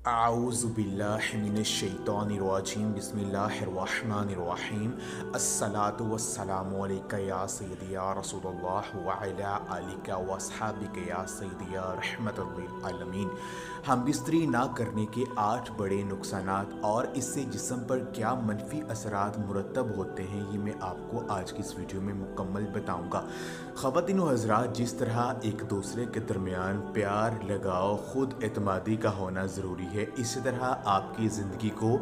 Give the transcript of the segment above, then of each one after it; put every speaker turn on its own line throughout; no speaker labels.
अऊज़ु बिल्लाहि मिनश्शैतानिर्रजीम बिस्मिल्लाहिर्रहमानिर्रहीम अस्सलातु वस्सलामु अलैका या सय्यदी या रसूलल्लाह व अला आलिका व अस्हाबिका या सय्यदी या रहमतल लिल आलमीन। हम बिस्तरी ना करने के 8 बड़े नुकसानात और इससे जिस्म पर क्या मनफी असरात मुरतब होते हैं, ये मैं आपको आज की इस वीडियो में मुकम्मल बताऊंगा। ख़वातीन व हज़रात, जिस तरह एक दूसरे के दरमियान प्यार, लगाव, खुद एतमादी का होना ज़रूरी है, इसी तरह आपकी ज़िंदगी को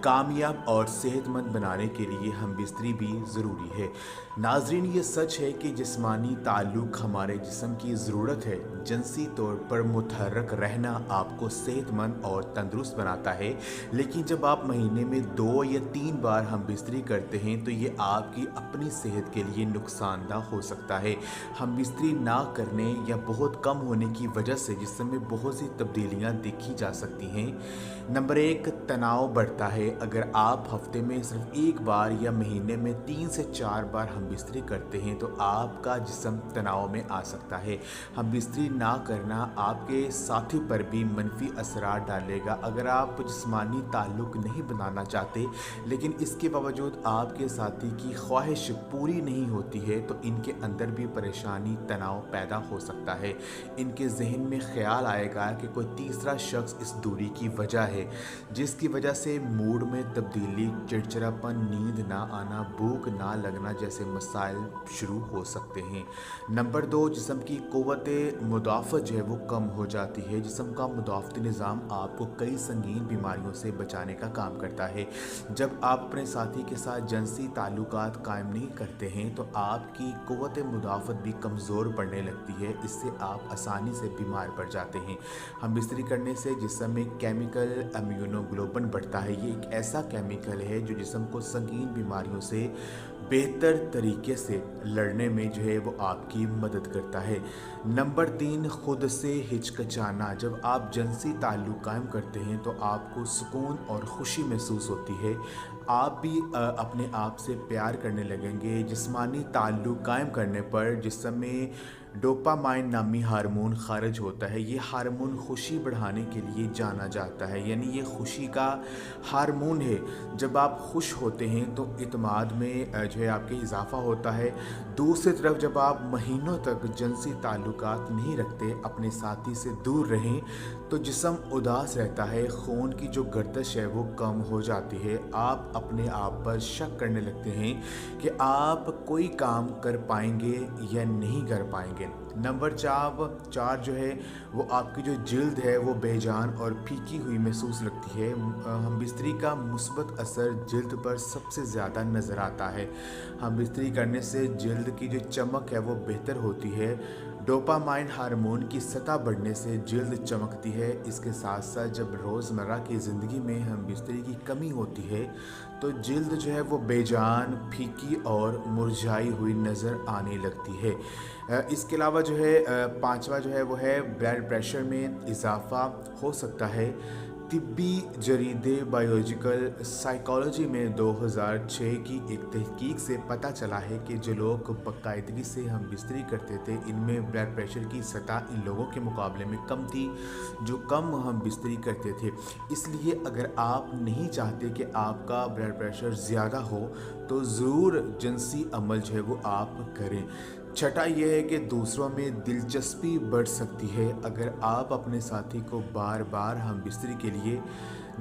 कामयाब और सेहतमंद बनाने के लिए हम बिस्तरी भी ज़रूरी है। नाज़रीन, ये सच है कि जिस्मानी ताल्लुक़ हमारे जिस्म की ज़रूरत है। जिनसी तौर पर मुतहर्रक रहना आपको सेहतमंद और तंदुरुस्त बनाता है, लेकिन जब आप महीने में 2 या 3 बार हम बिस्तरी करते हैं तो ये आपकी अपनी सेहत के लिए नुकसानदा हो सकता है। हम बिस्तरी ना करने या बहुत कम होने की वजह से जिस्म में बहुत सी तब्दीलियाँ देखी जा सकती हैं। नंबर 1, तनाव बढ़ता है। अगर आप हफ्ते में सिर्फ 1 बार या महीने में 3 से 4 बार हम बिस्तरी करते हैं तो आपका जिस्म तनाव में आ सकता है। हम बिस्तरी ना करना आपके साथी पर भी मनफी असरात डालेगा। अगर आप जिस्मानी ताल्लुक़ नहीं बनाना चाहते लेकिन इसके बावजूद आपके साथी की ख्वाहिश पूरी नहीं होती है तो इनके अंदर भी परेशानी, तनाव पैदा हो सकता है। इनके जहन में ख्याल आएगा कि कोई तीसरा शख्स इस दूरी की वजह है, जिसकी वजह से मूड में तब्दीली, चिड़चिड़ापन, नींद ना आना, भूख ना लगना जैसे मसाइल शुरू हो सकते हैं। नंबर 2, जिस्म की क़ुव्वत मुदाफ़त जो है वो कम हो जाती है। जिस्म का मुदाफ़ती निज़ाम आपको कई संगीन बीमारियों से बचाने का काम करता है। जब आप अपने साथी के साथ जिनसी ताल्लुकात कायम नहीं करते हैं तो आपकी क़ुव्वत मुदाफ़त भी कमज़ोर पड़ने लगती है। इससे आप आसानी से बीमार पड़ जाते हैं। हम बिस्तरी करने से जिस्म में केमिकल इम्यूनोग्लोबुलिन बढ़ता है। ये एक ऐसा केमिकल है जो जिस्म को संगीन बीमारियों से बेहतर तरीके से लड़ने में जो है वो आपकी मदद करता है। नंबर 3, खुद से हिचकिचाना। जब आप जिनसी ताल्लुक़ कायम करते हैं तो आपको सुकून और खुशी महसूस होती है। आप भी अपने आप से प्यार करने लगेंगे। जिस्मानी ताल्लुक़ कायम करने पर जिस्म में डोपामाइन नामी हार्मोन खारिज होता है। ये हार्मोन खुशी बढ़ाने के लिए जाना जाता है, यानी ये खुशी का हार्मोन है। जब आप खुश होते हैं तो इत्मीनान में जो है आपके इजाफा होता है। दूसरी तरफ जब आप महीनों तक जिनसी ताल्लुकात नहीं रखते, अपने साथी से दूर रहें, तो जिस्म उदास रहता है। खून की जो गर्दिश है वो कम हो जाती है। आप अपने आप पर शक करने लगते हैं कि आप कोई काम कर पाएंगे या नहीं कर पाएंगे। नंबर 4 जो है वो आपकी जो जिल्द है वो बेजान और फीकी हुई महसूस लगती है। हम बिस्तरी का मुस्बत असर जिल्द पर सबसे ज़्यादा नज़र आता है। हम बिस्तरी करने से जिल्द की जो चमक है वो बेहतर होती है। डोपामाइन हार्मोन की सतह बढ़ने से जिल्द चमकती है। इसके साथ साथ जब रोज़मर्रा की ज़िंदगी में हम बिस्तरी की कमी होती है तो जिल्द जो है वो बेजान, फीकी और मुरझाई हुई नज़र आने लगती है। इसके अलावा जो है 5वां जो है वो है ब्लड प्रेशर में इजाफ़ा हो सकता है। तिब्बी जरीदे बायोलॉजिकल साइकोलॉजी में 2006 की एक तहकीक से पता चला है कि जो लोग बाकायदगी से हम बिस्तरी करते थे, इनमें ब्लड प्रेशर की सतह इन लोगों के मुकाबले में कम थी जो कम हम बिस्तरी करते थे। इसलिए अगर आप नहीं चाहते कि आपका ब्लड प्रेशर ज़्यादा हो तो ज़रूर जिनसी अमल जो है वो आप करें। छठा यह है कि दूसरों में दिलचस्पी बढ़ सकती है। अगर आप अपने साथी को बार बार हम बिस्तरी के लिए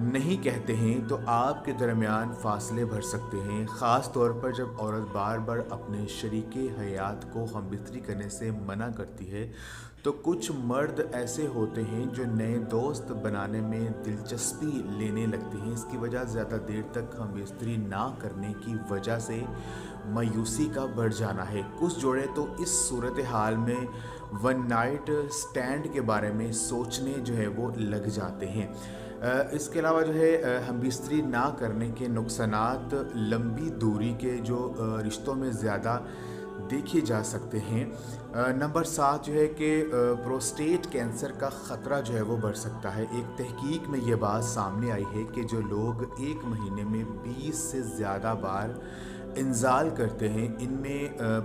नहीं कहते हैं तो आपके दरमियान फासले बढ़ सकते हैं, ख़ास तौर पर जब औरत बार बार अपने शरीके हयात को हम बिस्तरी करने से मना करती है। तो कुछ मर्द ऐसे होते हैं जो नए दोस्त बनाने में दिलचस्पी लेने लगते हैं। इसकी वजह ज़्यादा देर तक हम बिस्तरी ना करने की वजह से मायूसी का बढ़ जाना है। कुछ जोड़े तो इस सूरत हाल में वन नाइट स्टैंड के बारे में सोचने जो है वो लग जाते हैं। इसके अलावा जो है हम बिस्तरी ना करने के नुकसानात लंबी दूरी के जो रिश्तों में ज़्यादा देखे जा सकते हैं। नंबर 7 जो है कि प्रोस्टेट कैंसर का ख़तरा जो है वो बढ़ सकता है। एक तहकीक में ये बात सामने आई है कि जो लोग एक महीने में 20 से ज़्यादा बार انزال کرتے ہیں، ان میں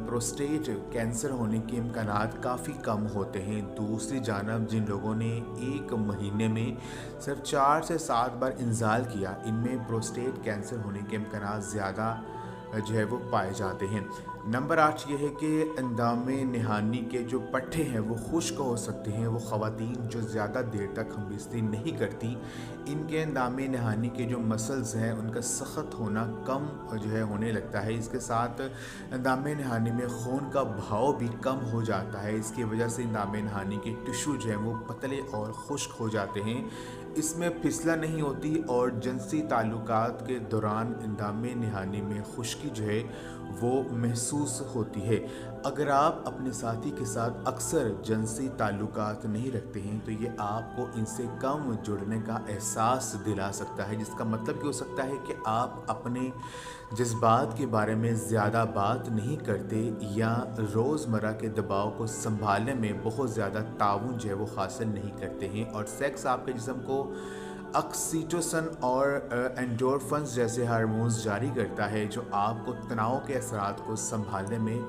پروسٹیٹ کینسر ہونے کے امکانات کافی کم ہوتے ہیں۔ دوسری جانب جن لوگوں نے ایک مہینے میں صرف 4 سے 7 بار انزال کیا، ان میں پروسٹیٹ کینسر ہونے کے امکانات زیادہ جو ہے وہ پائے جاتے ہیں۔ نمبر 8 یہ ہے کہ اندام نہانی کے جو پٹھے ہیں وہ خشک ہو سکتے ہیں۔ وہ خواتین جو زیادہ دیر تک ہم بستری نہیں کرتی، ان کے اندام نہانی کے جو مسلز ہیں ان کا سخت ہونا کم جو ہے ہونے لگتا ہے۔ اس کے ساتھ اندام نہانی میں خون کا بہاؤ بھی کم ہو جاتا ہے۔ اس کی وجہ سے اندام نہانی کے ٹشو جو ہیں وہ پتلے اور خشک ہو جاتے ہیں، اس میں پھسلا نہیں ہوتی، اور جنسی تعلقات کے دوران اندام نہانی میں خشکی جو ہے وہ محسوس ہوتی ہے۔ اگر آپ اپنے ساتھی کے ساتھ اکثر جنسی تعلقات نہیں رکھتے ہیں تو یہ آپ کو ان سے کم جڑنے کا احساس دلا سکتا ہے، جس کا مطلب یہ ہو سکتا ہے کہ آپ اپنے جذبات کے بارے میں زیادہ بات نہیں کرتے، یا روزمرہ کے دباؤ کو سنبھالنے میں بہت زیادہ تعاون جو ہے وہ حاصل نہیں کرتے ہیں، اور سیکس آپ کے جسم کو آکسیٹوسن اور اینڈورفنز جیسے ہارمونز جاری کرتا ہے، جو آپ کو تناؤ کے اثرات کو سنبھالنے میں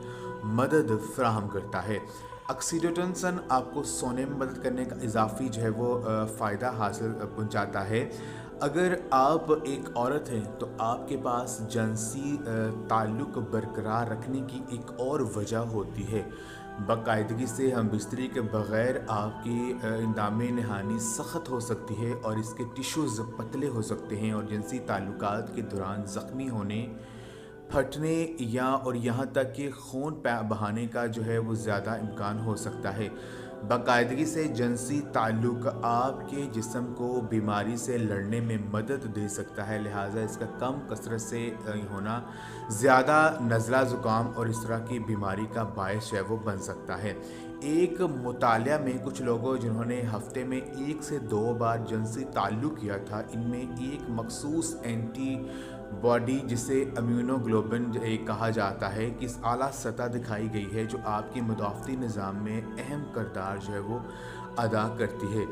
مدد فراہم کرتا ہے۔ آکسیٹوسن آپ کو سونے میں مدد کرنے کا اضافی جو ہے وہ فائدہ حاصل پہنچاتا ہے۔ اگر آپ ایک عورت ہیں تو آپ کے پاس جنسی تعلق برقرار رکھنے کی ایک اور وجہ ہوتی ہے۔ باقاعدگی سے ہم بستری کے بغیر آپ کی اندام نہانی سخت ہو سکتی ہے، اور اس کے ٹشوز پتلے ہو سکتے ہیں، اور جنسی تعلقات کے دوران زخمی ہونے، پھٹنے اور یہاں تک کہ خون بہانے کا جو ہے وہ زیادہ امکان ہو سکتا ہے۔ باقاعدگی سے جنسی تعلق آپ کے جسم کو بیماری سے لڑنے میں مدد دے سکتا ہے، لہٰذا اس کا کم کثرت سے ہونا زیادہ نزلہ زکام اور اس طرح کی بیماری کا باعث ہے وہ بن سکتا ہے۔ ایک مطالعہ میں کچھ لوگوں جنہوں نے ہفتے میں 1 سے 2 بار جنسی تعلق کیا تھا، ان میں ایک مخصوص اینٹی باڈی جسے امیونوگلوبن کہا جاتا ہے کہ اس اعلیٰ سطح دکھائی گئی ہے، جو آپ کے مدافعتی نظام میں اہم کردار جو ہے وہ ادا کرتی ہے۔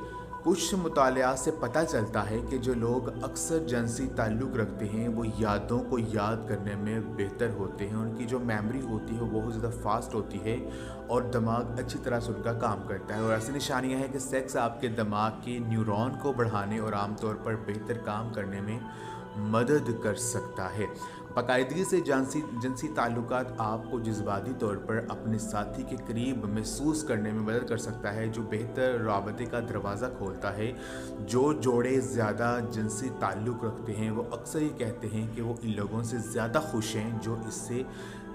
کچھ مطالعات سے پتہ چلتا ہے کہ جو لوگ اکثر جنسی تعلق رکھتے ہیں وہ یادوں کو یاد کرنے میں بہتر ہوتے ہیں، ان کی جو میموری ہوتی ہے وہ بہت زیادہ فاسٹ ہوتی ہے، اور دماغ اچھی طرح سے ان کا کام کرتا ہے۔ اور ایسی نشانیاں ہیں کہ سیکس آپ کے دماغ کے نیورون کو بڑھانے اور عام طور پر بہتر کام کرنے میں مدد کر سکتا ہے۔ باقاعدگی سے جنسی تعلقات آپ کو جذباتی طور پر اپنے ساتھی کے قریب محسوس کرنے میں مدد کر سکتا ہے، جو بہتر رابطے کا دروازہ کھولتا ہے۔ جو جوڑے زیادہ جنسی تعلق رکھتے ہیں وہ اکثر یہ کہتے ہیں کہ وہ ان لوگوں سے زیادہ خوش ہیں جو اس سے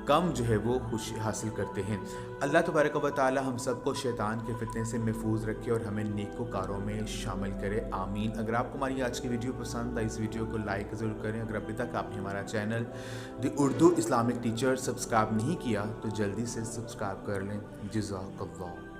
کم جو ہے وہ خوشی حاصل کرتے ہیں۔ اللہ تبارک و تعالی ہم سب کو شیطان کے فتنے سے محفوظ رکھے اور ہمیں نیکوکاروں میں شامل کرے، آمین۔ اگر آپ کو ہماری آج کی ویڈیو پسند آئی، اس ویڈیو کو لائک ضرور کریں۔ اگر ابھی تک آپ نے ہمارا چینل دی اردو اسلامک ٹیچر سبسکرائب نہیں کیا تو جلدی سے سبسکرائب کر لیں۔ جزاک اللہ۔